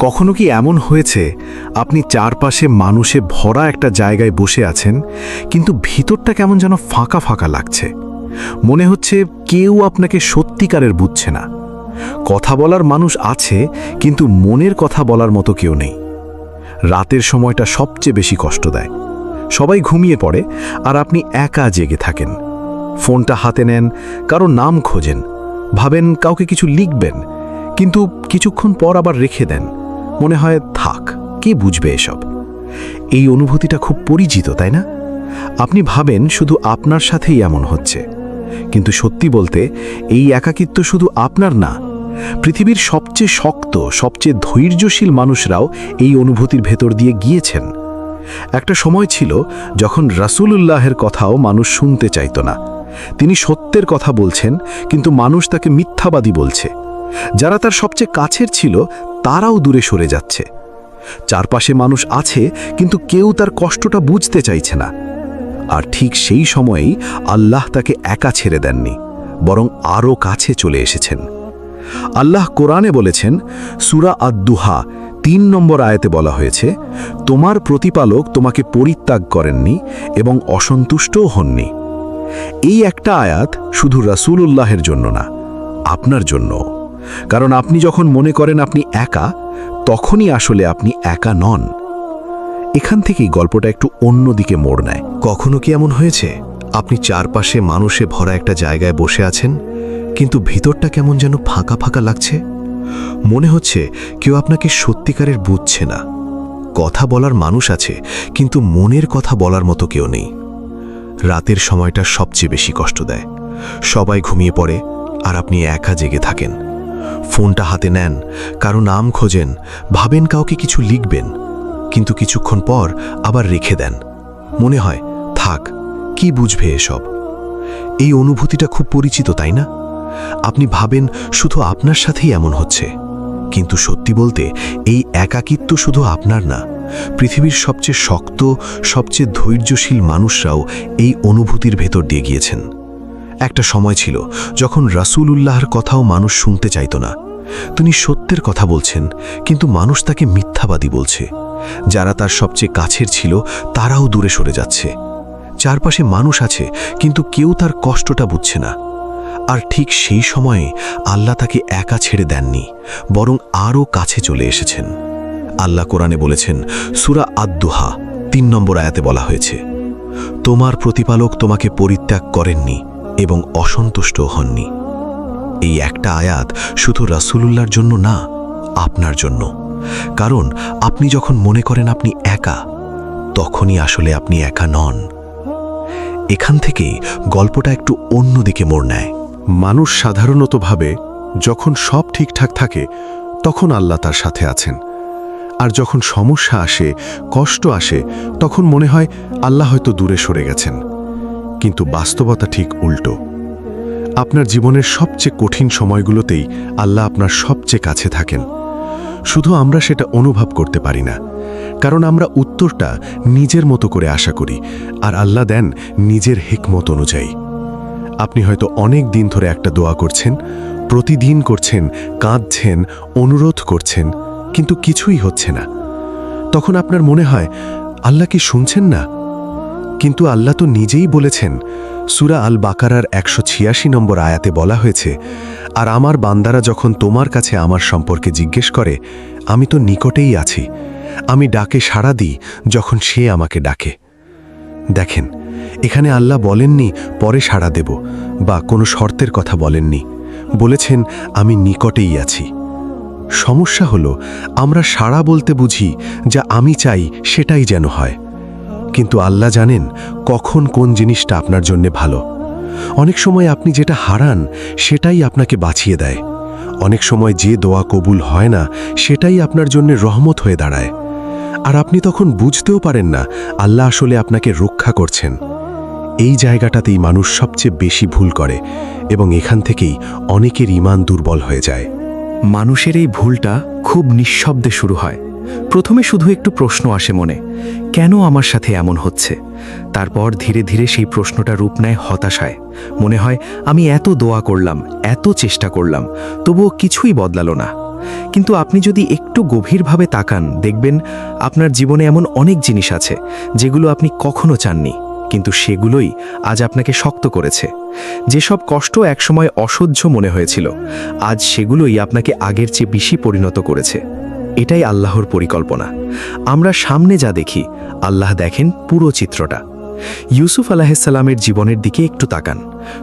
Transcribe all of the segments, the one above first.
কখনো কি এমন হয়েছে আপনি চারপাশে মানুষে ভরা একটা জায়গায় বসে আছেন, কিন্তু ভিতরটা কেমন যেন ফাঁকা ফাঁকা লাগছে? মনে হচ্ছে কেউ আপনাকে সত্যিকারের বুঝছে না। কথা বলার মানুষ আছে, কিন্তু মনের কথা বলার মতো কেউ নেই। রাতের সময়টা সবচেয়ে বেশি কষ্ট দেয়। সবাই ঘুমিয়ে পড়ে আর আপনি একা জেগে থাকেন। ফোনটা হাতে নেন, কারো নাম খোঁজেন, ভাবেন কাউকে কিছু লিখবেন, কিন্তু কিছুক্ষণ পর আবার রেখে দেন। মনে হয় থাক, কে বুঝবে এসব। এই অনুভূতিটা খুব পরিচিত, তাই না? আপনি ভাবেন শুধু আপনার সাথেই এমন হচ্ছে, কিন্তু সত্যি বলতে এই একাকিত্ব শুধু আপনার না। পৃথিবীর সবচেয়ে শক্ত, সবচেয়ে ধৈর্যশীল মানুষরাও এই অনুভূতির ভেতর দিয়ে গিয়েছেন। একটা সময় ছিল যখন রাসূলুল্লাহের কথাও মানুষ শুনতে চাইত না। তিনি সত্যের কথা বলছেন, কিন্তু মানুষ তাকে মিথ্যাবাদী বলছে। যারা তার সবচেয়ে কাছের ছিল তারাও দূরে সরে যাচ্ছে। চারপাশে মানুষ আছে, কিন্তু কেউ তার কষ্টটা বুঝতে চাইছে না। আর ঠিক সেই সময়েই আল্লাহ তাকে একা ছেড়ে দেননি, বরং আরও কাছে চলে এসেছেন। আল্লাহ কোরআনে বলেছেন, সূরা আদ-দুহা ৩ নম্বর আয়াতে বলা হয়েছে, তোমার প্রতিপালক তোমাকে পরিত্যাগ করেননি এবং অসন্তুষ্টও হননি। এই একটা আয়াত শুধু রাসূলুল্লাহের জন্য না, আপনার জন্য। কারণ আপনি যখন মনে করেন আপনি একা, তখনই আসলে আপনি একা নন। এখান থেকেই গল্পটা একটু অন্যদিকে মোড় নেয়। কখনো কি এমন হয়েছে আপনি চারপাশে মানুষে ভরা একটা জায়গায় বসে আছেন, কিন্তু ভিতরটা কেমন যেন ফাঁকা ফাঁকা লাগছে? মনে হচ্ছে কেউ আপনাকে সত্যিকারের বুঝছে না। কথা বলার মানুষ আছে, কিন্তু মনের কথা বলার মতো কেউ নেই। রাতের সময়টা সবচেয়ে বেশি কষ্ট দেয়। সবাই ঘুমিয়ে পড়ে আর আপনি একা জেগে থাকেন। ফোনটা হাতে নেন, কারো নাম খোঁজেন, ভাবেন কাউকে কিছু লিখবেন, কিন্তু কিছুক্ষণ পর আবার রেখে দেন। মনে হয় থাক, কি বুঝবে এসব। এই অনুভূতিটা খুব পরিচিত, তাই না? আপনি ভাবেন শুধু আপনার সাথেই এমন হচ্ছে, কিন্তু সত্যি বলতে এই একাকিত্ব শুধু আপনার না। পৃথিবীর সবচেয়ে শক্ত, সবচেয়ে ধৈর্যশীল মানুষরাও এই অনুভূতির ভেতর দিয়ে গিয়েছেন। একটা সময় ছিল যখন রাসূলুল্লাহর কথাও মানুষ শুনতে চাইত না। তিনি সত্যের কথা বলছেন, কিন্তু মানুষ তাকে মিথ্যাবাদী বলছে। যারা তার সবচেয়ে কাছের ছিল তারাও দূরে সরে যাচ্ছে। চারপাশে মানুষ আছে, কিন্তু কেউ তার কষ্টটা বুঝছে না। আর ঠিক সেই সময়ে আল্লাহ তাকে একা ছেড়ে দেননি, বরং আরও কাছে চলে এসেছেন। আল্লাহ কোরআনে বলেছেন, সূরা আদ-দুহা ৩ নম্বর আয়াতে বলা হয়েছে, তোমার প্রতিপালক তোমাকে পরিত্যাগ করেননি এবং অসন্তুষ্ট হননি। এই একটা আয়াত শুধু রাসূলুল্লাহর জন্য না, আপনার জন্য। কারণ আপনি যখন মনে করেন আপনি একা, তখনই আসলে আপনি একা নন। এখান থেকেই গল্পটা একটু অন্যদিকে মোড় নেয়। মানুষ সাধারণত ভাবে যখন সব ঠিকঠাক থাকে তখন আল্লাহ তার সাথে আছেন, আর যখন সমস্যা আসে, কষ্ট আসে, তখন মনে হয় আল্লাহ হয়তো দূরে সরে গেছেন। কিন্তু বাস্তবতা ঠিক উল্টো। আপনার জীবনের সবচেয়ে কঠিন সময়গুলোতেই আল্লাহ আপনার সবচেয়ে কাছে থাকেন। শুধু আমরা সেটা অনুভব করতে পারি না, কারণ আমরা উত্তরটা নিজের মতো করে আশা করি, আর আল্লাহ দেন নিজের হিকমত অনুযায়ী। আপনি হয়তো অনেক দিন ধরে একটা দোয়া করছেন, প্রতিদিন করছেন, কাঁদছেন, অনুরোধ করছেন, কিন্তু কিছুই হচ্ছে না। তখন আপনার মনে হয় আল্লাহ কি শুনছেন না? কিন্তু আল্লাহ তো নিজেই বলেছেন, সূরা আল বাকারার ১৮৬ নম্বর আয়াতে বলা হয়েছে, আর আমার বান্দারা যখন তোমার কাছে আমার সম্পর্কে জিজ্ঞেস করে, আমি তো নিকটেই আছি, আমি ডাকে সাড়া দিই যখন সে আমাকে ডাকে। দেখেন, এখানে আল্লাহ বলেননি পরে সাড়া দেব, বা কোনো শর্তের কথা বলেননি। বলেছেন আমি নিকটেই আছি। সমস্যা হলো আমরা সাড়া বলতে বুঝি যা আমি চাই সেটাই যেন হয়, কিন্তু আল্লাহ জানেন কখন কোন জিনিসটা আপনার জন্য ভালো। অনেক সময় আপনি যেটা হারান সেটাই আপনাকে বাঁচিয়ে দেয়। অনেক সময় যে দোয়া কবুল হয় না সেটাই আপনার জন্য রহমত হয়ে দাঁড়ায়, আর আপনি তখন বুঝতেও পারেন না আল্লাহ আসলে আপনাকে রক্ষা করছেন। এই জায়গাটাতেই মানুষ সবচেয়ে বেশি ভুল করে, এবং এখান থেকেই অনেকের ঈমান দুর্বল হয়ে যায়। মানুষের এই ভুলটা খুব নিঃশব্দে শুরু হয়। প্রথমে শুধু একটু প্রশ্ন আসে মনে, কেন আমার সাথে এমন হচ্ছে? তারপর ধীরে ধীরে সেই প্রশ্নটা রূপ নেয় হতাশায়। মনে হয় আমি এত দোয়া করলাম, এত চেষ্টা করলাম, তবুও কিছুই বদলালো না। কিন্তু আপনি যদি একটু গভীরভাবে তাকান দেখবেন আপনার জীবনে এমন অনেক জিনিস আছে যেগুলো আপনি কখনো চাননি, কিন্তু সেগুলোই আজ আপনাকে শক্ত করেছে। যেসব কষ্ট একসময় অসহ্য মনে হয়েছিল, আজ সেগুলোই আপনাকে আগের চেয়ে বেশি পরিণত করেছে। এটাই আল্লাহর পরিকল্পনা। আমরা সামনে যা দেখি, আল্লাহ দেখেন পুরো চিত্রটা। ইউসুফ আলাইহিসসালামের জীবনের দিকে একটু তাকান।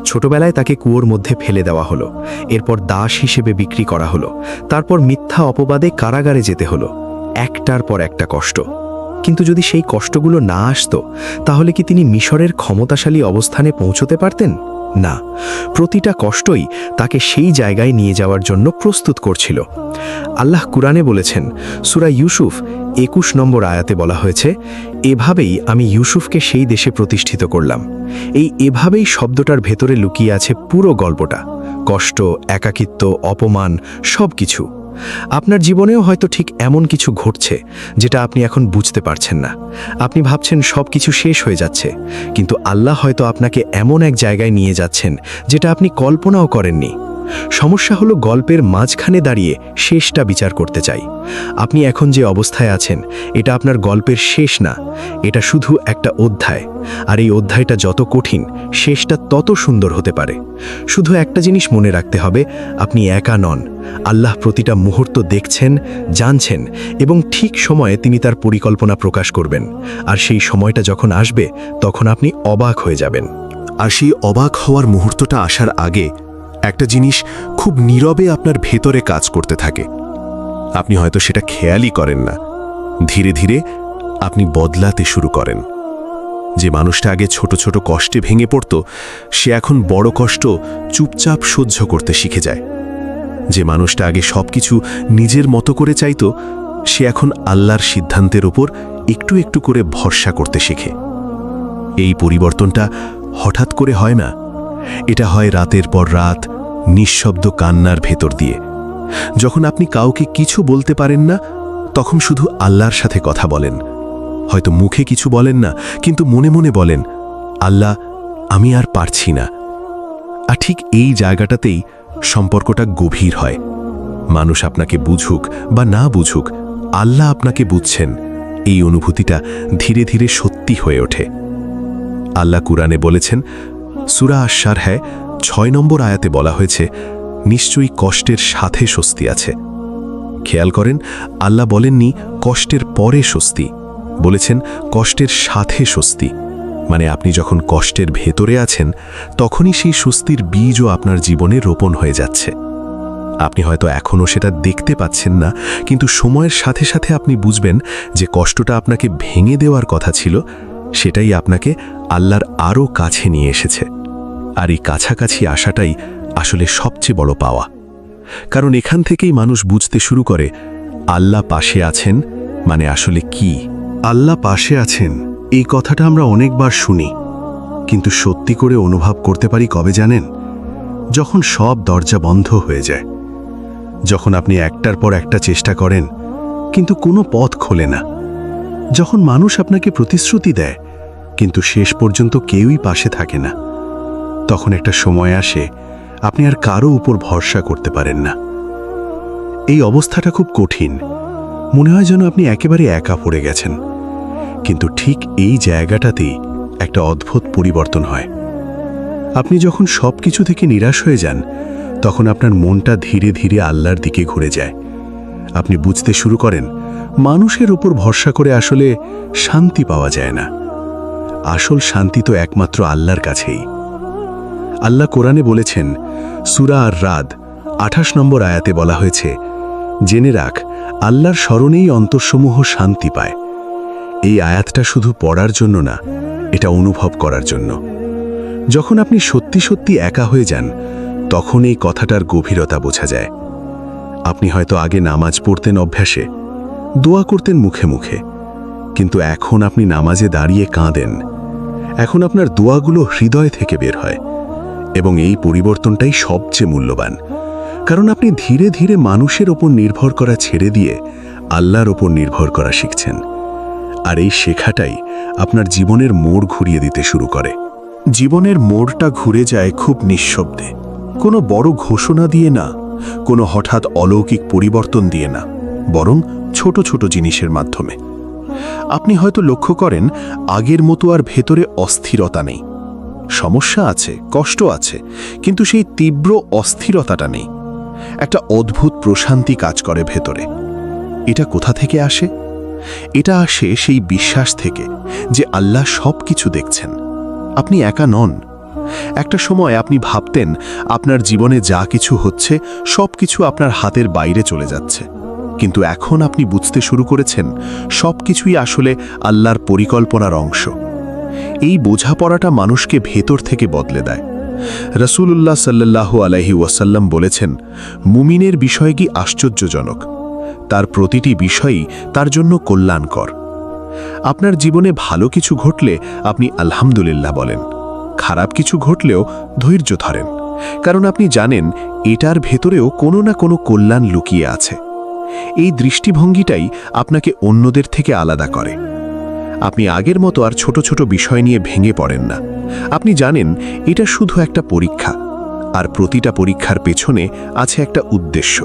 ছোটবেলায় তাকে কুয়োর মধ্যে ফেলে দেওয়া হলো, এরপর দাস হিসেবে বিক্রি করা হলো, তারপর মিথ্যা অপবাদে কারাগারে যেতে হলো। একটার পর একটা কষ্ট। কিন্তু যদি সেই কষ্টগুলো না আসতো, তাহলে কি তিনি মিশরের ক্ষমতাশালী অবস্থানে পৌঁছতে পারতেন? না, প্রতিটা কষ্টই তাকে সেই জায়গায় নিয়ে যাওয়ার জন্য প্রস্তুত করছিল। আল্লাহ কুরআনে বলেছেন, সূরা ইউসুফ 21 নম্বর আয়াতে বলা হয়েছে, এভাবেই আমি ইউসুফকে সেই দেশে প্রতিষ্ঠিত করলাম। এই এভাবেই শব্দটার ভেতরে লুকিয়ে আছে পুরো গল্পটা। কষ্ট, একাকিত্ব, অপমান, সব কিছু। আপনার জীবনেও হয়তো ঠিক এমন কিছু ঘটছে যেটা আপনি এখন বুঝতে পারছেন না। আপনি ভাবছেন সব কিছু শেষ হয়ে যাচ্ছে, কিন্তু আল্লাহ হয়তো আপনাকে এমন এক জায়গায় নিয়ে যাচ্ছেন যেটা আপনি কল্পনাও করেননি। সমস্যা হলো গল্পের মাঝখানে দাঁড়িয়ে শেষটা বিচার করতে চাই। আপনি এখন যে অবস্থায় আছেন, এটা আপনার গল্পের শেষ না, এটা শুধু একটা অধ্যায়। আর এই অধ্যায়টা যত কঠিন, শেষটা তত সুন্দর হতে পারে। শুধু একটা জিনিস মনে রাখতে হবে, আপনি একা নন। আল্লাহ প্রতিটা মুহূর্ত দেখছেন, জানছেন, এবং ঠিক সময়ে তিনি তার পরিকল্পনা প্রকাশ করবেন। আর সেই সময়টা যখন আসবে, তখন আপনি অবাক হয়ে যাবেন। আর সেই অবাক হওয়ার মুহূর্তটা আসার আগে একটা জিনিস খুব নীরবে আপনার ভেতরে কাজ করতে থাকে। আপনি হয়তো সেটা খেয়ালই করেন না। ধীরে ধীরে আপনি বদলাতে শুরু করেন। যে মানুষটা আগে ছোট ছোট কষ্টে ভেঙে পড়ত, সে এখন বড় কষ্ট চুপচাপ সহ্য করতে শিখে যায়। যে মানুষটা আগে সবকিছু নিজের মতো করে চাইতো, সে এখন আল্লাহর সিদ্ধান্তের ওপর একটু একটু করে ভরসা করতে শেখে। এই পরিবর্তনটা হঠাৎ করে হয় না। এটা হয় রাতের পর রাত নিঃশব্দ কান্নার ভেতর দিয়ে। যখন আপনি কাউকে কিছু বলতে পারেন না, তখন শুধু আল্লাহর সাথে কথা বলেন। হয়তো মুখে কিছু বলেন না, কিন্তু মনে মনে বলেন, আল্লাহ, আমি আর পারছি না। আর ঠিক এই জায়গাটাতেই সম্পর্কটা গভীর হয়। মানুষ আপনাকে বুঝুক বা না বুঝুক, আল্লাহ আপনাকে বুঝছেন, এই অনুভূতিটা ধীরে ধীরে সত্যি হয়ে ওঠে। আল্লাহ কুরআনে বলেছেন, সূরা আশ-শারহে 6 নম্বর আয়াতে বলা হয়েছে, নিশ্চয়ই কষ্টের সাথে স্বস্তি আছে। খেয়াল করেন, আল্লাহ বলেননি কষ্টের পরে স্বস্তি, বলেছেন কষ্টের সাথে স্বস্তি। মানে আপনি যখন কষ্টের ভেতরে আছেন, তখনই সেই স্বস্তির বীজও আপনার জীবনে রোপণ হয়ে যাচ্ছে। আপনি হয়তো এখনও সেটা দেখতে পাচ্ছেন না, কিন্তু সময়ের সাথে সাথে আপনি বুঝবেন যে কষ্টটা আপনাকে ভেঙে দেওয়ার কথা ছিল, সেটাই আপনাকে আল্লাহর আরও কাছে নিয়ে এসেছে। আর এই কাছাকাছি আসাটাই আসলে সবচেয়ে বড় পাওয়া। কারণ এখান থেকেই মানুষ বুঝতে শুরু করে আল্লাহ পাশে আছেন মানে আসলে কি। আল্লাহ পাশে আছেন, এই কথাটা আমরা অনেকবার শুনি, কিন্তু সত্যি করে অনুভব করতে পারি কবে জানেন? যখন সব দরজা বন্ধ হয়ে যায়, যখন আপনি একটার পর একটা চেষ্টা করেন কিন্তু কোনো পথ খোলে না, যখন মানুষ আপনাকে প্রতিশ্রুতি দেয় কিন্তু শেষ পর্যন্ত কেউই পাশে থাকে না, তখন একটা সময় আসে আপনি আর কারো উপর ভরসা করতে পারেন না। এই অবস্থাটা খুব কঠিন। মনে হয় যেন আপনি একেবারে একা পড়ে গেছেন। কিন্তু ঠিক এই জায়গাটাতেই একটা অদ্ভুত পরিবর্তন হয়। আপনি যখন সব কিছু থেকে নিরাশ হয়ে যান, তখন আপনার মনটা ধীরে ধীরে আল্লাহর দিকে ঘুরে যায়। আপনি বুঝতে শুরু করেন মানুষের উপর ভরসা করে আসলে শান্তি পাওয়া যায় না। আসল শান্তি তো একমাত্র আল্লাহর কাছেই। আল্লাহ কোরআনে বলেছেন, সূরা আর-রাদ 28 নম্বর আয়াতে বলা হয়েছে, জেনে রাখ, আল্লাহর স্মরণেই অন্তরসমূহ শান্তি পায়। এই আয়াতটা শুধু পড়ার জন্য না, এটা অনুভব করার জন্য। যখন আপনি সত্যি সত্যি একা হয়ে যান, তখন এই কথাটার গভীরতা বোঝা যায়। আপনি হয়তো আগে নামাজ পড়তেন অভ্যাসে, দোয়া করতেন মুখে মুখে, কিন্তু এখন আপনি নামাজে দাঁড়িয়ে কাঁদেন। এখন আপনার দোয়াগুলো হৃদয় থেকে বের হয়। এবং এই পরিবর্তনটাই সবচেয়ে মূল্যবান, কারণ আপনি ধীরে ধীরে মানুষের ওপর নির্ভর করা ছেড়ে দিয়ে আল্লাহর ওপর নির্ভর করা শিখছেন। আর এই শেখাটাই আপনার জীবনের মোড় ঘুরিয়ে দিতে শুরু করে। জীবনের মোড়টা ঘুরে যায় খুব নিঃশব্দে, কোনো বড় ঘোষণা দিয়ে না, কোনো হঠাৎ অলৌকিক পরিবর্তন দিয়ে না, বরং ছোট ছোট জিনিসের মাধ্যমে। আপনি হয়তো লক্ষ্য করেন আগের মতো আর ভেতরে অস্থিরতা নেই। সমস্যা আছে, কষ্ট আছে, কিন্তু সেই তীব্র অস্থিরতাটা নেই। একটা অদ্ভুত প্রশান্তি কাজ করে ভেতরে। এটা কোথা থেকে আসে? এটা আসে সেই বিশ্বাস থেকে যে আল্লাহ সব কিছু দেখছেন, আপনি একা নন। একটা সময় আপনি ভাবতেন আপনার জীবনে যা কিছু হচ্ছে সব কিছু আপনার হাতের বাইরে চলে যাচ্ছে, কিন্তু এখন আপনি বুঝতে শুরু করেছেন সব কিছুই আসলে আল্লাহর পরিকল্পনার অংশ। এই বোঝাপড়াটা মানুষকে ভেতর থেকে বদলে দেয়। রাসূলুল্লাহ সাল্লাল্লাহু আলাইহি ওয়াসাল্লাম বলেছেন, মুমিনের বিষয় কি আশ্চর্যজনক, তার প্রতিটি বিষয়ই তার জন্য কল্যাণকর। আপনার জীবনে ভালো কিছু ঘটলে আপনি আলহামদুলিল্লাহ বলেন, খারাপ কিছু ঘটলেও ধৈর্য ধরেন, কারণ আপনি জানেন এটার ভেতরেও কোনো না কোনো কল্যাণ লুকিয়ে আছে। এই দৃষ্টিভঙ্গিটাই আপনাকে অন্যদের থেকে আলাদা করে। আপনি আগের মতো আর ছোট ছোট বিষয় নিয়ে ভেঙে পড়েন না। আপনি জানেন এটা শুধু একটা পরীক্ষা, আর প্রতিটা পরীক্ষার পেছনে আছে একটা উদ্দেশ্য।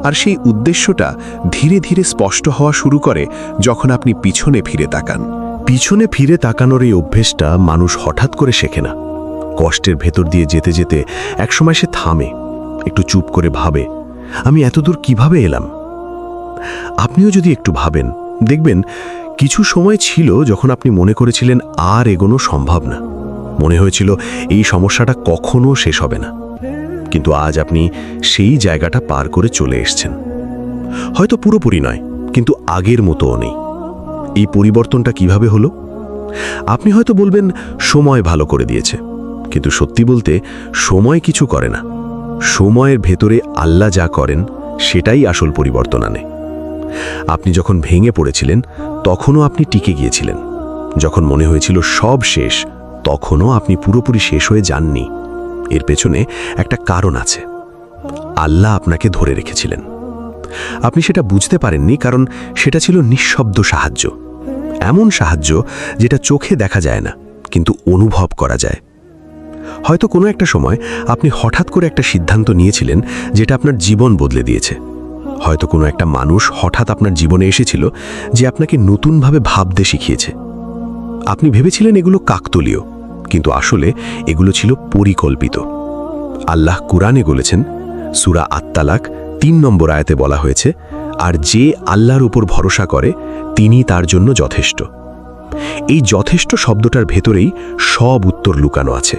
আর সেই উদ্দেশ্যটা ধীরে ধীরে স্পষ্ট হওয়া শুরু করে যখন আপনি পিছনে ফিরে তাকান। পিছনে ফিরে তাকানোর এই অভ্যেসটা মানুষ হঠাৎ করে শেখে না। কষ্টের ভেতর দিয়ে যেতে যেতে একসময় সে থামে, একটু চুপ করে ভাবে, আমি এতদূর কিভাবে এলাম। আপনিও যদি একটু ভাবেন, দেখবেন কিছু সময় ছিল যখন আপনি মনে করেছিলেন আর এগোনো সম্ভব না। মনে হয়েছিল এই সমস্যাটা কখনো শেষ হবে না, কিন্তু আজ আপনি সেই জায়গাটা পার করে চলে এসেছেন। হয়তো পুরোপুরি নয়, কিন্তু আগের মতোও নেই। এই পরিবর্তনটা কিভাবে হলো? আপনি হয়তো বলবেন সময় ভালো করে দিয়েছে, কিন্তু সত্যি বলতে সময় কিছু করে না। সময়ের ভেতরে আল্লাহ যা করেন সেটাই আসল পরিবর্তন আনে। আপনি যখন ভেঙে পড়েছিলেন তখনও আপনি টিকে গিয়েছিলেন। যখন মনে হয়েছিল সব শেষ, তখনও আপনি পুরোপুরি শেষ হয়ে যাননি। এর পেছনে একটা কারণ আছে। আল্লাহ আপনাকে ধরে রেখেছিলেন। আপনি সেটা বুঝতে পারেননি, কারণ সেটা ছিল নিঃশব্দ সাহায্য। এমন সাহায্য যেটা চোখে দেখা যায় না, কিন্তু অনুভব করা যায়। হয়তো কোনো একটা সময় আপনি হঠাৎ করে একটা সিদ্ধান্ত নিয়েছিলেন যেটা আপনার জীবন বদলে দিয়েছে। হয়তো কোনো একটা মানুষ হঠাৎ আপনার জীবনে এসেছিল যে আপনাকে নতুনভাবে ভাবতে শিখিয়েছে। আপনি ভেবেছিলেন এগুলো কাকতালীয়, কিন্তু আসলে এগুলো ছিল পরিকল্পিত। আল্লাহ কুরআনে বলেছেন, সূরা আত-তালাক ৩ নম্বর আয়াতে বলা হয়েছে, আর যে আল্লাহর উপর ভরসা করে তিনি তার জন্য যথেষ্ট। এই যথেষ্ট শব্দটার ভেতরেই সব উত্তর লুকানো আছে।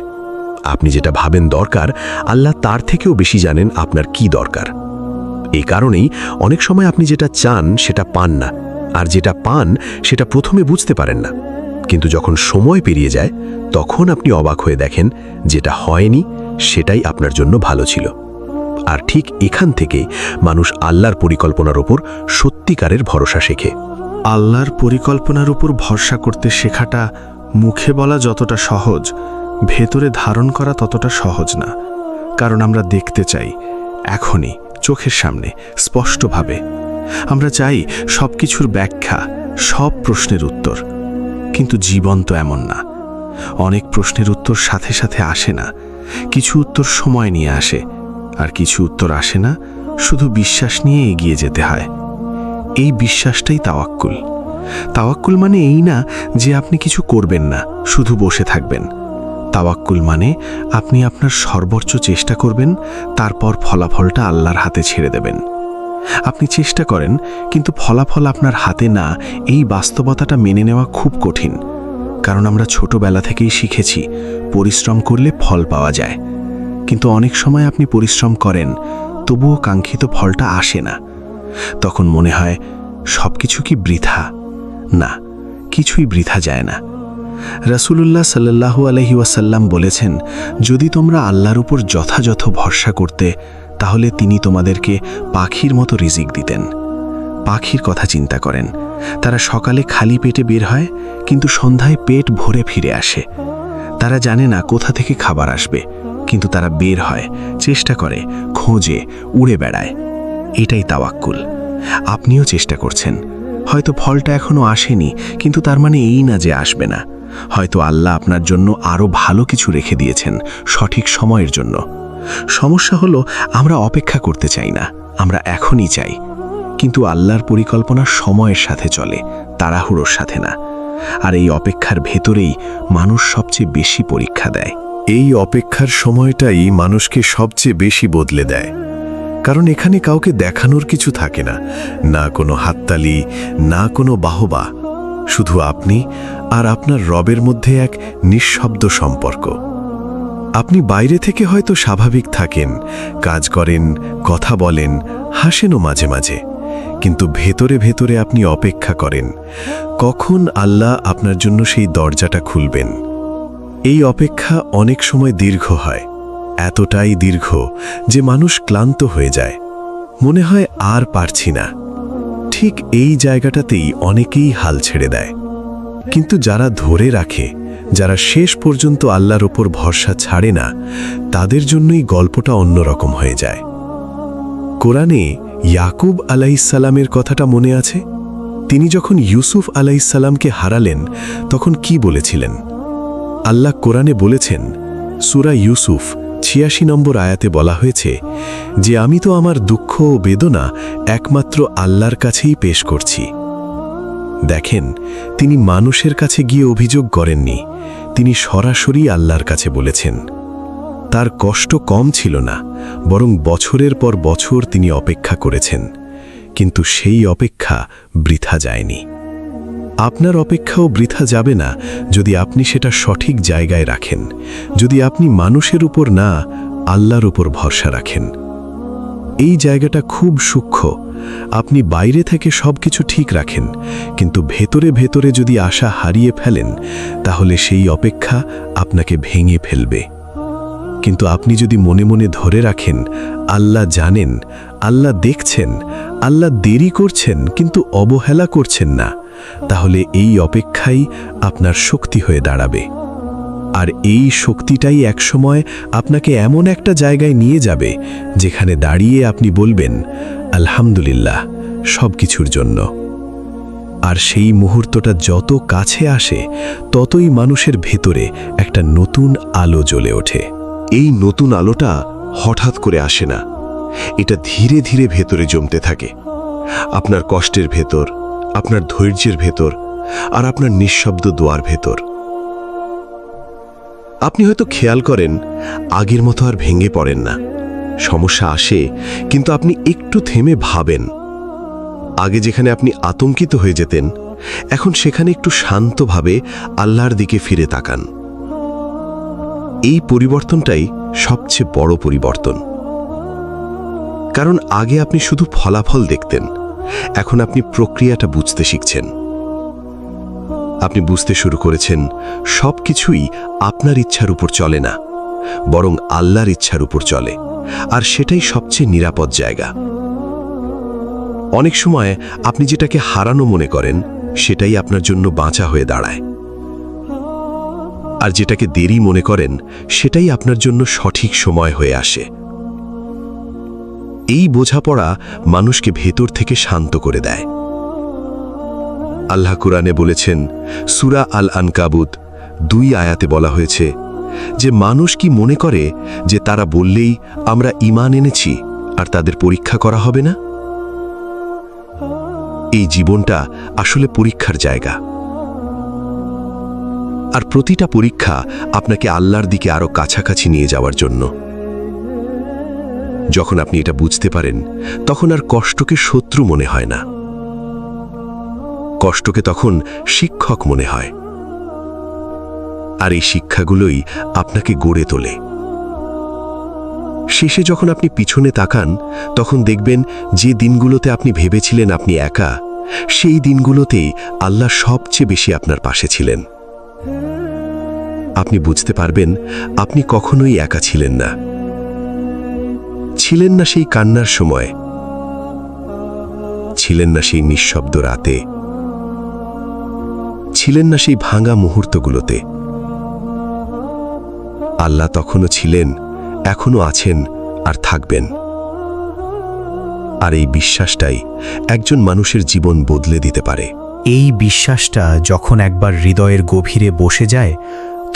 আপনি যেটা ভাবেন দরকার, আল্লাহ তার থেকেও বেশি জানেন আপনার কি দরকার। এই কারণেই অনেক সময় আপনি যেটা চান সেটা পান না, আর যেটা পান সেটা প্রথমে বুঝতে পারেন না, কিন্তু যখন সময় পেরিয়ে যায় তখন আপনি অবাক হয়ে দেখেন যেটা হয়নি সেটাই আপনার জন্য ভালো ছিল। আর ঠিক এখান থেকেই মানুষ আল্লাহর পরিকল্পনার উপর সত্যিকারের ভরসা শেখে। আল্লাহর পরিকল্পনার উপর ভরসা করতে শেখাটা মুখে বলা যতটা সহজ, ভেতরে ধারণ করা ততটা সহজ না। কারণ আমরা দেখতে চাই এখনই, চোখের সামনে, স্পষ্টভাবে। আমরা চাই সব কিছুর ব্যাখ্যা, সব প্রশ্নের উত্তর। কিন্তু জীবন তো এমন না। অনেক প্রশ্নের উত্তর সাথে সাথে আসে না, কিছু উত্তর সময় নিয়ে আসে, আর কিছু উত্তর আসে না, শুধু বিশ্বাস নিয়ে এগিয়ে যেতে হয়। এই বিশ্বাসটাই তাওয়াক্কুল। তাওয়াক্কুল মানে এই না যে আপনি কিছু করবেন না, শুধু বসে থাকবেন। তাওয়াক্কুল মানে আপনি আপনার সর্বোচ্চ চেষ্টা করবেন, তারপর ফলাফলটা আল্লাহর হাতে ছেড়ে দেবেন। আপনি চেষ্টা করেন, কিন্তু ফলাফল আপনার হাতে না, এই বাস্তবতাটা মেনে নেওয়া খুব কঠিন। কারণ আমরা ছোটবেলা থেকেই শিখেছি পরিশ্রম করলে ফল পাওয়া যায়। কিন্তু অনেক সময় আপনি পরিশ্রম করেন, তবুও কাঙ্ক্ষিত ফলটা আসে না। তখন মনে হয় সব কিছু কি বৃথা? না, কিছুই বৃথা যায় না। রাসূলুল্লাহ সাল্লাল্লাহু আলাইহি ওয়াসাল্লাম বলেছেন, যদি তোমরা আল্লাহর উপর যথাযথ ভরসা করতে, তাহলে তিনি তোমাদেরকে পাখির মতো রিজিক দিতেন। পাখির কথা চিন্তা করেন, তারা সকালে খালি পেটে বের হয়, কিন্তু সন্ধ্যায় পেট ভরে ফিরে আসে। তারা জানে না কোথা থেকে খাবার আসবে, কিন্তু তারা বের হয়, চেষ্টা করে, খোঁজে, উড়ে বেড়ায়। এটাই তাওয়াক্কুল। আপনিও চেষ্টা করছেন, হয়তো ফলটা এখনো আসেনি, কিন্তু তার মানে এই না যে আসবে না। হয়তো আল্লাহ আপনার জন্য আরও ভালো কিছু রেখে দিয়েছেন, সঠিক সময়ের জন্য। সমস্যা হলো আমরা অপেক্ষা করতে চাই না, আমরা এখনই চাই। কিন্তু আল্লাহর পরিকল্পনা সময়ের সাথে চলে, তাড়াহুড়োর সাথে না। আর এই অপেক্ষার ভেতরেই মানুষ সবচেয়ে বেশি পরীক্ষা দেয়। এই অপেক্ষার সময়টাই মানুষকে সবচেয়ে বেশি বদলে দেয়, কারণ এখানে কাউকে দেখানোর কিছু থাকে না, না কোনো হাততালি, না কোনো বাহবা, শুধু আপনি আর আপনার রবের মধ্যে এক নিঃশব্দ সম্পর্ক। আপনি বাইরে থেকে হয়তো স্বাভাবিক থাকেন, কাজ করেন, কথা বলেন, হাসেনও মাঝে মাঝে, কিন্তু ভেতরে ভেতরে আপনি অপেক্ষা করেন কখন আল্লাহ আপনার জন্য সেই দরজাটা খুলবেন। এই অপেক্ষা অনেক সময় দীর্ঘ হয়, এতটাই দীর্ঘ যে মানুষ ক্লান্ত হয়ে যায়, মনে হয় আর পারছি না। ঠিক এই জায়গাটাতেই অনেকেই হাল ছেড়ে দেয়। কিন্তু যারা ধরে রাখে, যারা শেষ পর্যন্ত আল্লাহর ওপর ভরসা ছাড়ে না, তাদের জন্যই গল্পটা অন্যরকম হয়ে যায়। কোরআনে ইয়াকুব আলাইহিসসালামের কথাটা মনে আছে? তিনি যখন ইউসুফ আলাইহিসসালামকে হারালেন তখন কি বলেছিলেন? আল্লাহ কোরআনে বলেছেন, সূরা ইউসুফ ৮৬ নম্বর আয়াতে বলা হয়েছে যে আমি তো আমার দুঃখ ও বেদনা একমাত্র আল্লাহর কাছেই পেশ করছি। দেখেন, তিনি মানুষের কাছে গিয়ে অভিযোগ করেননি, তিনি সরাসরি আল্লাহর কাছে বলেছেন। তার কষ্ট কম ছিল না, বরং বছরের পর বছর তিনি অপেক্ষা করেছেন, কিন্তু সেই অপেক্ষা বৃথা যায়নি। আপনার অপেক্ষাও বৃথা যাবে না যদি আপনি সেটা সঠিক জায়গায় রাখেন, যদি আপনি মানুষের উপর না আল্লাহর উপর ভরসা রাখেন। এই জায়গাটা খুব সূক্ষ্ম। আপনি বাইরে থেকে সবকিছু ঠিক রাখেন, কিন্তু ভেতরে ভেতরে যদি আশা হারিয়ে ফেলেন, তাহলে সেই অপেক্ষা আপনাকে ভেঙে ফেলবে। কিন্তু আপনি যদি মনে মনে ধরে রাখেন, আল্লাহ জানেন, আল্লাহ দেখছেন, আল্লাহ দেরি করছেন কিন্তু অবহেলা করছেন না, তাহলে এই অপেক্ষাই আপনার শক্তি হয়ে দাঁড়াবে। আর এই শক্তিটাই একসময় আপনাকে এমন একটা জায়গায় নিয়ে যাবে যেখানে দাঁড়িয়ে আপনি বলবেন, আলহামদুলিল্লাহ সব কিছুর জন্য। আর সেই মুহূর্তটা যত কাছে আসে, ততই মানুষের ভেতরে একটা নতুন আলো জ্বলে ওঠে। এই নতুন আলোটা হঠাৎ করে আসে না, এটা ধীরে ধীরে ভেতরে জমতে থাকে। আপনার কষ্টের ভেতর, আপনার ধৈর্যের ভেতর, আর আপনার নিঃশব্দ দোয়ার ভেতর। আপনি হয়তো খেয়াল করেন, আগের মতো আর ভেঙে পড়েন না। সমস্যা আসে, কিন্তু আপনি একটু থেমে ভাবেন। আগে যেখানে আপনি আতঙ্কিত হয়ে যেতেন, এখন সেখানে একটু শান্তভাবে আল্লাহর দিকে ফিরে তাকান। এই পরিবর্তনটাই সবচেয়ে বড় পরিবর্তন। কারণ আগে আপনি শুধু ফলাফল দেখতেন, এখন আপনি প্রক্রিয়াটা বুঝতে শিখছেন। আপনি বুঝতে শুরু করেছেন সবকিছুই আপনার ইচ্ছার উপর চলে না, বরং আল্লাহর ইচ্ছার উপর চলে, আর সেটাই সবচেয়ে নিরাপদ জায়গা। অনেক সময় আপনি যেটাকে হারানো মনে করেন, সেটাই আপনার জন্য বাঁচা হয়ে দাঁড়ায়। আর যেটাকে দেরি মনে করেন, সেটাই আপনার জন্য সঠিক সময় হয়ে আসে। এই বোঝাপড়া মানুষকে ভেতর থেকে শান্ত করে দেয়। আল্লাহ কুরআনে বলেছেন, সূরা আল আনকাবুত ২ আয়াতে বলা হয়েছে যে মানুষ কি মনে করে যে তারা বললেই আমরা ঈমান এনেছি আর তাদের পরীক্ষা করা হবে না? এই জীবনটা আসলে পরীক্ষার জায়গা, আর প্রতিটা পরীক্ষা আপনাকে আল্লাহর দিকে আরো কাছাকাছি নিয়ে যাওয়ার জন্য। যখন আপনি এটা বুঝতে পারেন, তখন আর কষ্টকে শত্রু মনে হয় না, কষ্টকে তখন শিক্ষক মনে হয়। আর এই শিক্ষাগুলোই আপনাকে গড়ে তোলে। শেষে যখন আপনি পিছনে তাকান, তখন দেখবেন যে দিনগুলোতে আপনি ভেবেছিলেন আপনি একা, সেই দিনগুলোতেই আল্লাহ সবচেয়ে বেশি আপনার পাশে ছিলেন। আপনি বুঝতে পারবেন আপনি কখনোই একা ছিলেন না। ছিলেন না সেই কান্নার সময়, ছিলেন না সেই নিঃশব্দ রাতে, ছিলেন না সেই ভাঙা মুহূর্তগুলোতে। আল্লাহ তখনও ছিলেন, এখনো আছেন, আর থাকবেন। আর এই বিশ্বাসটাই একজন মানুষের জীবন বদলে দিতে পারে। এই বিশ্বাসটা যখন একবার হৃদয়ের গভীরে বসে যায়,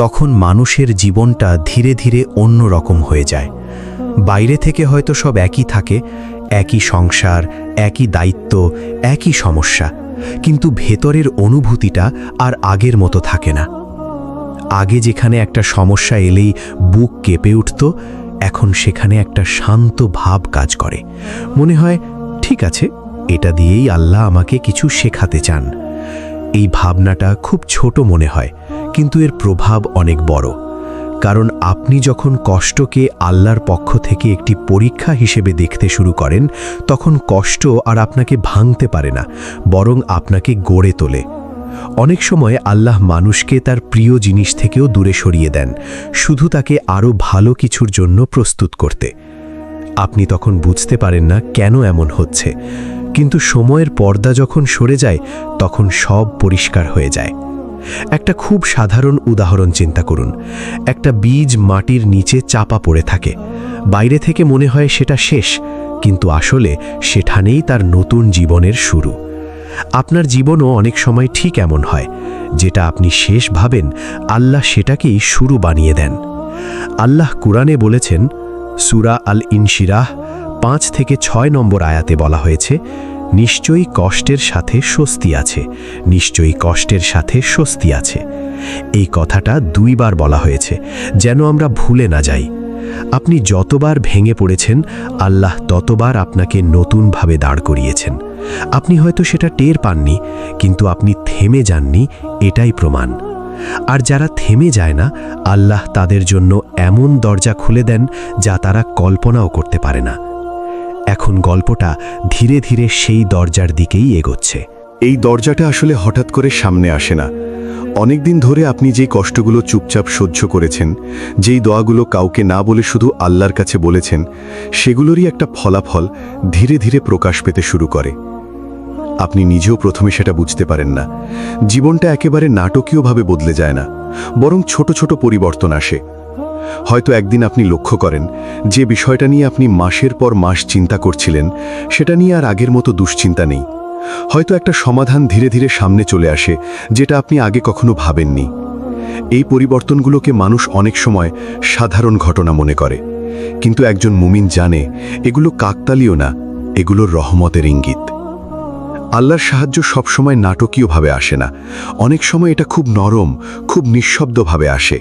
তখন মানুষের জীবনটা ধীরে ধীরে অন্য রকম হয়ে যায়। বাইরে থেকে হয়তো সব একই থাকে, একই সংসার, একই দায়িত্ব, একই সমস্যা, কিন্তু ভেতরের অনুভূতিটা আর আগের মতো থাকে না। আগে যেখানে একটা সমস্যা এলেই বুক কেঁপে উঠত, এখন সেখানে একটা শান্ত ভাব কাজ করে। মনে হয় ঠিক আছে, এটা দিয়েই আল্লাহ আমাকে কিছু শেখাতে চান। এই ভাবনাটা খুব ছোট মনে হয়, কিন্তু এর প্রভাব অনেক বড়। কারণ আপনি যখন কষ্টকে আল্লাহর পক্ষ থেকে একটি পরীক্ষা হিসেবে দেখতে শুরু করেন, তখন কষ্ট আর আপনাকে ভাঙতে পারে না, বরং আপনাকে গড়ে তোলে। অনেক সময় আল্লাহ মানুষকে তার প্রিয় জিনিস থেকেও দূরে সরিয়ে দেন, শুধু তাকে আরও ভালো কিছুর জন্য প্রস্তুত করতে। আপনি তখন বুঝতে পারেন না কেন এমন হচ্ছে, কিন্তু সময়ের পর্দা যখন সরে যায়, তখন সব পরিষ্কার হয়ে যায়। একটা খুব সাধারণ উদাহরণ চিন্তা করুন। একটা বীজ মাটির নিচে চাপা পড়ে থাকে। বাইরে থেকে মনে হয় সেটা শেষ, কিন্তু আসলে সেখানেই তার নতুন জীবনের শুরু। আপনার জীবনও অনেক সময় ঠিক এমন হয়, যেটা আপনি শেষ ভাবেন, আল্লাহ সেটাকেই শুরু বানিয়ে দেন। আল্লাহ কুরআনে বলেছেন, সূরা আল ইনশিরাহ 5 থেকে 6 নম্বর আয়াতে বলা হয়েছে, নিশ্চয়ই কষ্টের সাথে স্বস্তি আছে, নিশ্চয়ই কষ্টের সাথে স্বস্তি আছে। এই কথাটা 2 বার বলা হয়েছে, যেন আমরা ভুলে না যাই। আপনি যতবার ভেঙে পড়েছেন, আল্লাহ ততবার আপনাকে নতুনভাবে দাঁড় করিয়েছেন। আপনি হয়তো সেটা টের পাননি, কিন্তু আপনি থেমে যাননি, এটাই প্রমাণ। আর যারা থেমে যায় না, আল্লাহ তাদের জন্য এমন দরজা খুলে দেন যা তারা কল্পনাও করতে পারে না। এখন গল্পটা ধীরে ধীরে সেই দরজার দিকেই এগোচ্ছে। এই দরজাটা আসলে হঠাৎ করে সামনে আসে না। অনেকদিন ধরে আপনি যেই কষ্টগুলো চুপচাপ সহ্য করেছেন, যেই দোয়াগুলো কাউকে না বলে শুধু আল্লাহর কাছে বলেছেন, সেগুলোরই একটা ফলাফল ধীরে ধীরে প্রকাশ পেতে শুরু করে। আপনি নিজেও প্রথমে সেটা বুঝতে পারেন না। জীবনটা একেবারে নাটকীয়ভাবে বদলে যায় না, বরং ছোট ছোট পরিবর্তন আসে। হয়তো একদিন আপনি লক্ষ্য করেন যে বিষয়টা নিয়ে আপনি মাসের পর মাস চিন্তা করছিলেন, সেটা নিয়ে আর আগের মতো দুশ্চিন্তা নেই। হয়তো একটা সমাধান ধীরে ধীরে সামনে চলে আসে, যেটা আপনি আগে কখনো ভাবেননি। এই পরিবর্তনগুলোকে মানুষ অনেক সময় সাধারণ ঘটনা মনে করে, কিন্তু একজন মুমিন জানে এগুলো কাকতালীয় না, এগুলো রহমতের ইঙ্গিত। আল্লাহর সাহায্য সবসময় নাটকীয়ভাবে আসে না, অনেক সময় এটা খুব নরম, খুব নিঃশব্দভাবে আসে।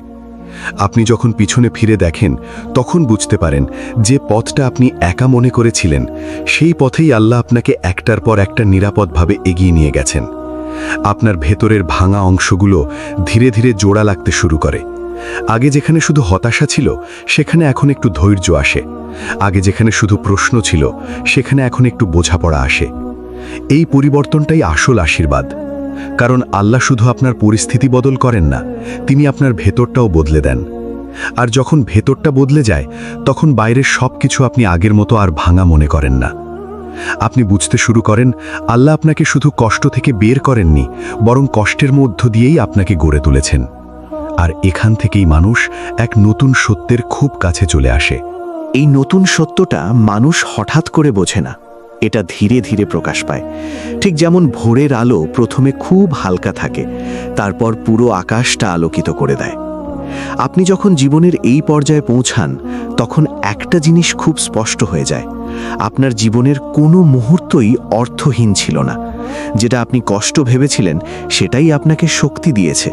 আপনি যখন পিছনে ফিরে দেখেন, তখন বুঝতে পারেন যে পথটা আপনি একা মনে করেছিলেন, সেই পথেই আল্লাহ আপনাকে একটার পর একটা নিরাপদভাবে এগিয়ে নিয়ে গেছেন। আপনার ভেতরের ভাঙা অংশগুলো ধীরে ধীরে জোড়া লাগতে শুরু করে। আগে যেখানে শুধু হতাশা ছিল, সেখানে এখন একটু ধৈর্য আসে। আগে যেখানে শুধু প্রশ্ন ছিল, সেখানে এখন একটু বোঝাপড়া আসে। এই পরিবর্তনটাই আসল আশীর্বাদ। কারণ আল্লাহ শুধু আপনার পরিস্থিতি বদল করেন না, তিনি আপনার ভেতরটাও বদলে দেন। আর যখন ভেতরটা বদলে যায়, তখন বাইরের সব কিছু আপনি আগের মতো আর ভাঙা মনে করেন না। আপনি বুঝতে শুরু করেন, আল্লাহ আপনাকে শুধু কষ্ট থেকে বের করেননি, বরং কষ্টের মধ্য দিয়েই আপনাকে গড়ে তুলেছেন। আর এখান থেকেই মানুষ এক নতুন সত্যের খুব কাছে চলে আসে। এই নতুন সত্যটা মানুষ হঠাৎ করে বোঝে না, এটা ধীরে ধীরে প্রকাশ পায়। ঠিক যেমন ভোরের আলো প্রথমে খুব হালকা থাকে, তারপর পুরো আকাশটা আলোকিত করে দেয়। আপনি যখন জীবনের এই পর্যায়ে পৌঁছান, তখন একটা জিনিস খুব স্পষ্ট হয়ে যায়, আপনার জীবনের কোনো মুহূর্তই অর্থহীন ছিল না। যেটা আপনি কষ্ট ভেবেছিলেন, সেটাই আপনাকে শক্তি দিয়েছে।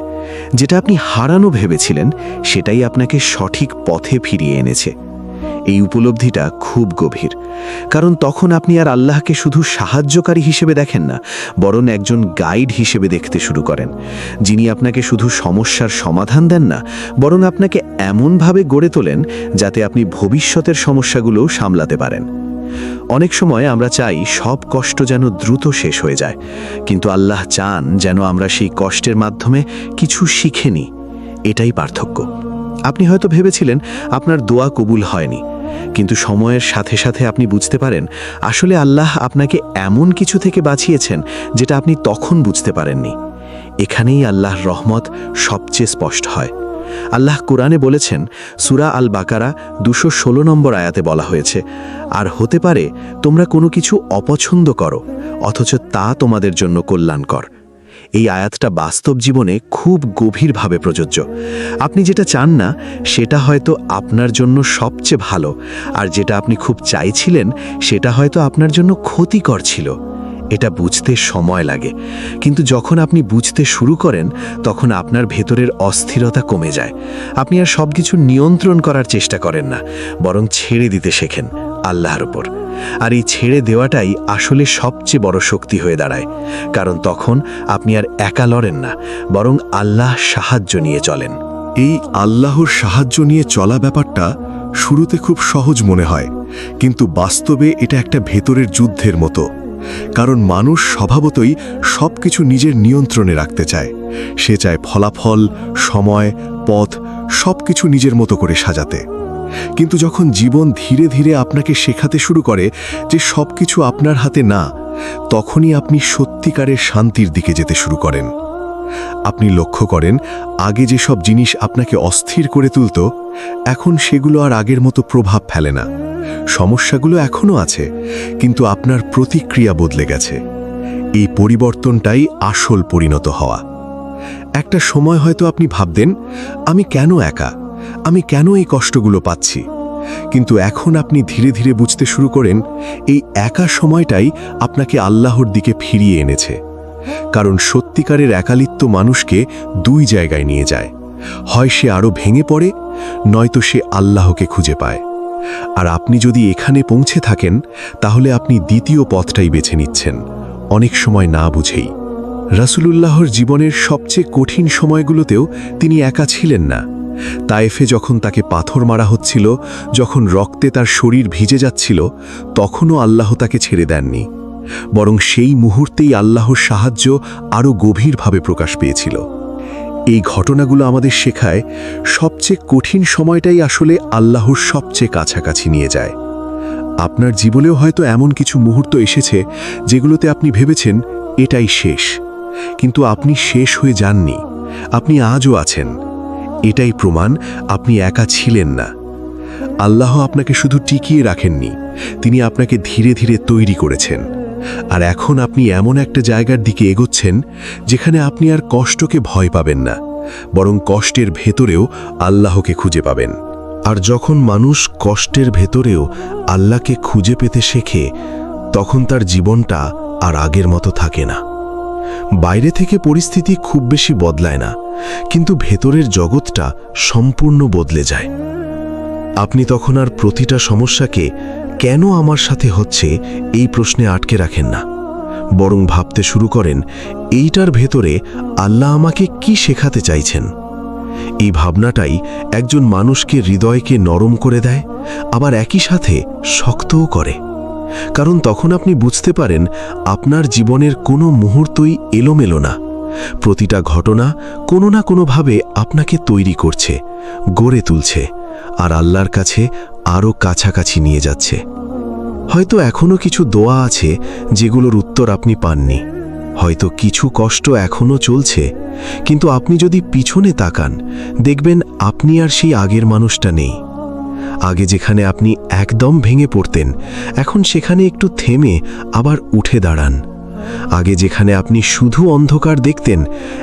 যেটা আপনি হারানো ভেবেছিলেন, সেটাই আপনাকে সঠিক পথে ফিরিয়ে এনেছে। এই উপলব্ধিটা খুব গভীর, কারণ তখন আপনি আর আল্লাহকে শুধু সাহায্যকারী হিসেবে দেখেন না, বরং একজন গাইড হিসেবে দেখতে শুরু করেন, যিনি আপনাকে শুধু সমস্যার সমাধান দেন না, বরং আপনাকে এমনভাবে গড়ে তোলেন যাতে আপনি ভবিষ্যতের সমস্যাগুলোও সামলাতে পারেন। অনেক সময় আমরা চাই সব কষ্ট যেন দ্রুত শেষ হয়ে যায়, কিন্তু আল্লাহ চান যেন আমরা সেই কষ্টের মাধ্যমে কিছু শিখে নিই। এটাই পার্থক্য। আপনি হয়তো ভেবেছিলেন আপনার দোয়া কবুল হয়নি, কিন্তু সময়ের সাথে সাথে আপনি বুঝতে পারেন আসলে আল্লাহ আপনাকে এমন কিছু থেকে বাঁচিয়েছেন যেটা আপনি তখন বুঝতে পারেননি। এখানেই আল্লাহর রহমত সবচেয়ে স্পষ্ট হয়। আল্লাহ কুরআনে বলেছেন, সূরা আল বাকারা 216 নম্বর আয়াতে বলা হয়েছে, আর হতে পারে তোমরা কোনো কিছু অপছন্দ করো, অথচ তা তোমাদের জন্য কল্যাণকর। এই আয়াতটা বাস্তব জীবনে খুব গভীরভাবে প্রযোজ্য। আপনি যেটা চান না সেটা হয়তো আপনার জন্য সবচেয়ে ভালো, আর যেটা আপনি খুব চাইছিলেন সেটা হয়তো আপনার জন্য ক্ষতিকর ছিল। এটা বুঝতে সময় লাগে, কিন্তু যখন আপনি বুঝতে শুরু করেন তখন আপনার ভেতরের অস্থিরতা কমে যায়। আপনি আর সব কিছু নিয়ন্ত্রণ করার চেষ্টা করেন না, বরং ছেড়ে দিতে শেখেন আল্লাহর ওপর। আর এই ছেড়ে দেওয়াটাই আসলে সবচেয়ে বড় শক্তি হয়ে দাঁড়ায়, কারণ তখন আপনি আর একা লড়েন না, বরং আল্লাহ সাহায্য নিয়ে চলেন। এই আল্লাহর সাহায্য নিয়ে চলা ব্যাপারটা শুরুতে খুব সহজ মনে হয়, কিন্তু বাস্তবে এটা একটা ভেতরের যুদ্ধের মতো। কারণ মানুষ স্বভাবতই সবকিছু নিজের নিয়ন্ত্রণে রাখতে চায়। সে চায় ফলাফল, সময়, পথ সবকিছু নিজের মতো করে সাজাতে। কিন্তু যখন জীবন ধীরে ধীরে আপনাকে শেখাতে শুরু করে যে সবকিছু আপনার হাতে না, তখনই আপনি সত্যিকারের শান্তির দিকে যেতে শুরু করেন। আপনি লক্ষ্য করেন আগে যেসব জিনিস আপনাকে অস্থির করে তুলত, এখন সেগুলো আর আগের মতো প্রভাব ফেলে না। সমস্যাগুলো এখনও আছে, কিন্তু আপনার প্রতিক্রিয়া বদলে গেছে। এই পরিবর্তনটাই আসল পরিণত হওয়া। একটা সময় হয়তো আপনি ভাবতেন, আমি কেন একা, আমি কেন এই কষ্টগুলো পাচ্ছি। কিন্তু এখন আপনি ধীরে ধীরে বুঝতে শুরু করেন এই একা সময়টাই আপনাকে আল্লাহর দিকে ফিরিয়ে এনেছে। কারণ সত্যিকারের একালিত্ব মানুষকে দুই জায়গায় নিয়ে যায়, হয় সে আরও ভেঙে পড়ে, নয়তো সে আল্লাহকে খুঁজে পায়। আর আপনি যদি এখানে পৌঁছে থাকেন, তাহলে আপনি দ্বিতীয় পথটাই বেছে নিচ্ছেন, অনেক সময় না বুঝেই। রাসূলুল্লাহর জীবনের সবচেয়ে কঠিন সময়গুলোতেও তিনি একা ছিলেন না। তায়েফে যখন তাকে পাথর মারা হচ্ছিল, যখন রক্তে তার শরীর ভিজে যাচ্ছিল, তখনও আল্লাহ তাকে ছেড়ে দেননি, বরং সেই মুহূর্তেই আল্লাহর সাহায্য আরও গভীরভাবে প্রকাশ পেয়েছিল। এই ঘটনাগুলো আমাদের শেখায় সবচেয়ে কঠিন সময়টাই আসলে আল্লাহর সবচেয়ে কাছাকাছি নিয়ে যায়। আপনার জীবনেও হয়তো এমন কিছু মুহূর্ত এসেছে যেগুলোতে আপনি ভেবেছেন এটাই শেষ, কিন্তু আপনি শেষ হয়ে যাননি, আপনি আজও আছেন। এটাই প্রমাণ আপনি একা ছিলেন না। আল্লাহ আপনাকে শুধু টিকিয়ে রাখেননি, তিনি আপনাকে ধীরে ধীরে তৈরি করেছেন। আর এখন আপনি এমন একটা জায়গার দিকে এগোচ্ছেন যেখানে আপনি আর কষ্টকে ভয় পাবেন না, বরং কষ্টের ভেতরেও আল্লাহকে খুঁজে পাবেন। আর যখন মানুষ কষ্টের ভেতরেও আল্লাহকে খুঁজে পেতে শেখে, তখন তার জীবনটা আর আগের মতো থাকে না। বাইরে থেকে পরিস্থিতি খুব বেশি বদলায় না, কিন্তু ভেতরের জগৎটা সম্পূর্ণ বদলে যায়। আপনি তখন আর প্রতিটা সমস্যাকে কেন আমার সাথে হচ্ছে এই প্রশ্নে আটকে রাখেন না, বরং ভাবতে শুরু করেন এইটার ভেতরে আল্লাহ আমাকে কি শেখাতে চাইছেন। এই ভাবনাটাই একজন মানুষকে হৃদয়কে নরম করে দেয়, আবার একই সাথে শক্তও করে। কারণ তখন আপনি বুঝতে পারেন আপনার জীবনের কোনো মুহূর্তই এলোমেলো না। প্রতিটা ঘটনা কোনো না কোনোভাবে আপনাকে তৈরি করছে, গড়ে তুলছে, আর আল্লাহর কাছে আরও কাছাকাছি নিয়ে যাচ্ছে। হয়তো এখনো কিছু দোয়া আছে যেগুলোর উত্তর আপনি পাননি, হয়তো কিছু কষ্ট এখনো চলছে, কিন্তু আপনি যদি পিছনে তাকান দেখবেন আপনি আর সেই আগের মানুষটা নেই। আগে যেখানে আপনি একদম ভেঙে পড়তেন, এখন সেখানে একটু থেমে আবার উঠে দাঁড়ান। আগে যেখানে আপনি শুধু অন্ধকার দেখতেন,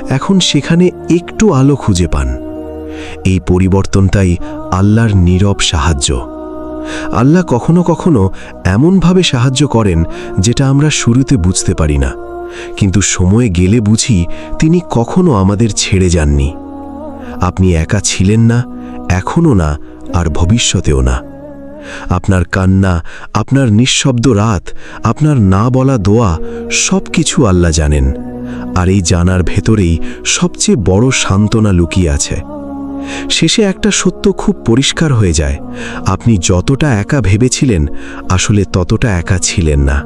এখন সেখানে একটু আলো খুঁজে পান। এই পরিবর্তনটাই আল্লাহর নীরব সাহায্য। আল্লাহ কখনো কখনো এমনভাবে সাহায্য করেন যেটা আমরা শুরুতে বুঝতে পারি না, কিন্তু সময় গেলে বুঝি তিনি কখনো আমাদের ছেড়ে যাননি। আপনি একা ছিলেন না, এখনও না, আর ভবিষ্যতেও না। আপনার কান্না, আপনার নিঃশব্দ রাত, আপনার না বলা দোয়া সব কিছু আল্লাহ জানেন, আর এই জানার ভেতরেই সবচেয়ে বড় সান্ত্বনা লুকিয়ে আছে। শেষে একটা সত্য খুব পরিষ্কার হয়ে যায়, আপনি যতটা একা ভেবেছিলেন আসলে ততটা একা ছিলেন না।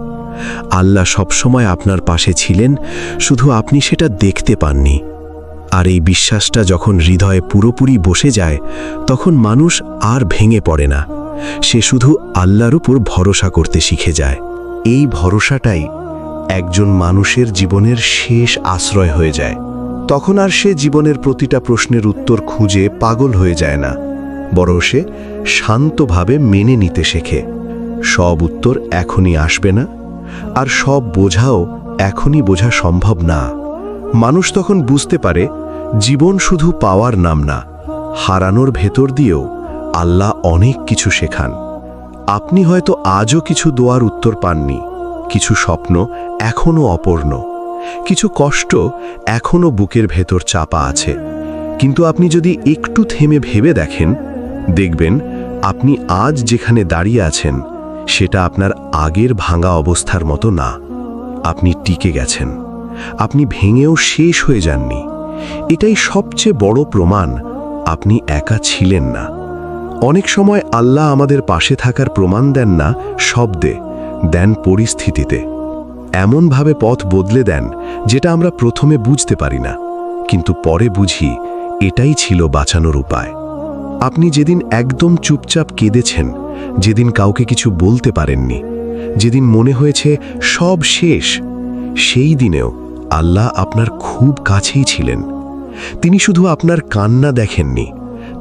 আল্লাহ সবসময় আপনার পাশে ছিলেন, শুধু আপনি সেটা দেখতে পাননি। আর এই বিশ্বাসটা যখন হৃদয়ে পুরোপুরি বসে যায়, তখন মানুষ আর ভেঙে পড়ে না, সে শুধু আল্লাহর উপর ভরসা করতে শিখে যায়। এই ভরসাটাই একজন মানুষের জীবনের শেষ আশ্রয় হয়ে যায়। তখন আর সে জীবনের প্রতিটা প্রশ্নের উত্তর খুঁজে পাগল হয়ে যায় না, বরং সে শান্তভাবে মেনে নিতে শেখে। সব উত্তর এখনই আসবে না, আর সব বোঝাও এখনই বোঝা সম্ভব না। মানুষ তখন বুঝতে পারে জীবন শুধু পাওয়ার নাম না, হারানোর ভেতর দিয়েও আল্লাহ অনেক কিছু শেখান। আপনি হয়তো আজও কিছু দোয়ার উত্তর পাননি, কিছু স্বপ্ন এখনও অপূর্ণ, কিছু কষ্ট এখনও বুকের ভেতর চাপা আছে। কিন্তু আপনি যদি একটু থেমে ভেবে দেখেন, দেখবেন আপনি আজ যেখানে দাঁড়িয়ে আছেন সেটা আপনার আগের ভাঙা অবস্থার মতো না। আপনি টিকে গেছেন, আপনি ভেঙেও শেষ হয়ে যাননি। এটাই সবচেয়ে বড় প্রমাণ আপনি একা ছিলেন না। অনেক সময় আল্লাহ আমাদের পাশে থাকার প্রমাণ দেন না শব্দে, দেন পরিস্থিতিতে। এমনভাবে পথ বদলে দেন যেটা আমরা প্রথমে বুঝতে পারি না, কিন্তু পরে বুঝি এটাই ছিল বাঁচানোর উপায়। আপনি যেদিন একদম চুপচাপ কেঁদেছেন, যেদিন কাউকে কিছু বলতে পারেননি, যেদিন মনে হয়েছে সব শেষ, সেই দিনেও আল্লাহ আপনার খুব কাছেই ছিলেন। তিনি শুধু আপনার কান্না দেখেননি,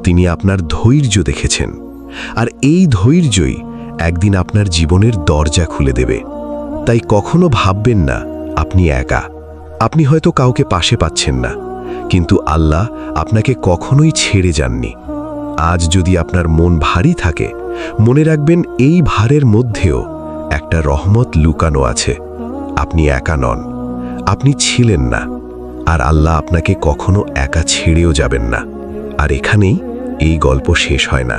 তিনি আপনার ধৈর্য দেখেছেন। আর এই ধৈর্যই একদিন আপনার জীবনের দরজা খুলে দেবে। তাই কখনো ভাববেন না আপনি একা। আপনি হয়তো কাউকে পাশে পাচ্ছেন না, কিন্তু আল্লাহ আপনাকে কখনোই ছেড়ে যাননি। আজ যদি আপনার মন ভারী থাকে, মনে রাখবেন এই ভারের মধ্যেও একটা রহমত লুকানো আছে। আপনি একা নন, আপনি ছিলেন না, আর আল্লাহ আপনাকে কখনো একা ছেড়েও যাবেন না। আর এখানেই এই গল্প শেষ হয় না,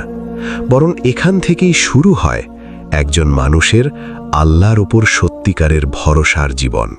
বরং এখান থেকেই শুরু হয় একজন মানুষের আল্লাহর ওপর সত্যিকারের ভরসার জীবন।